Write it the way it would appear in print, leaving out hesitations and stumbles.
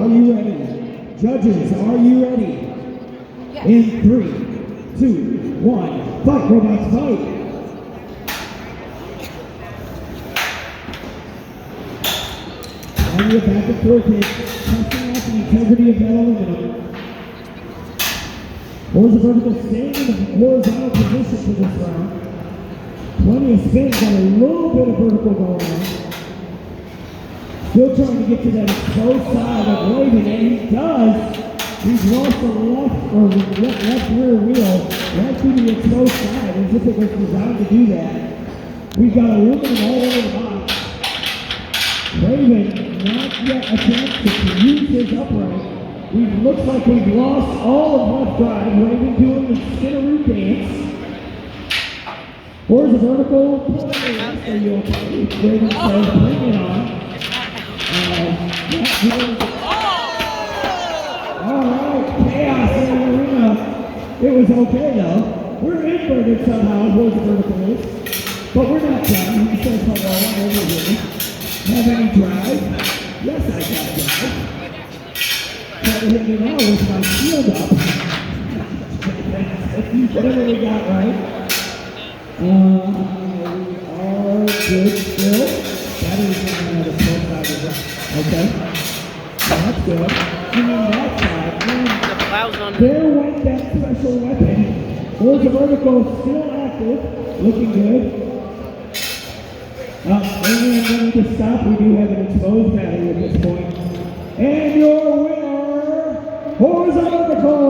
are you ready? Judges, are you ready? Yes. In 3, 2, 1, fight, robots, fight! And you're back and forth, testing out the integrity of that aluminum. HoriVertzical staying in the horizontal position for this round. Plenty of spin, got a little bit of vertical going on. Still trying to get to that exposed side of Raven, and he does. He's lost the left rear wheel right through the exposed side, as if it was designed to do that. We've got aluminum all over the box. Raven, not yet a chance to use his upright. It looks like we've lost all of left drive. Raven doing the spinaroo dance. HoriVertzical, are you okay? Raven says, bring it on. Alright, chaos in the arena. It was okay though. We're inverted somehow, HoriVertzical is. But we're not done. He says hello, I'm over here. Have any drive? Yes, I got drive. Try to hit me now with my shield up. Whatever we got right. We are good still. Battery's running out of smoke side as well. Okay. That's good. And then that side, there went that special weapon. HoriVertzical still active. Looking good. And we need to stop. We do have an exposed battery at this point. And your winner, HoriVertzical.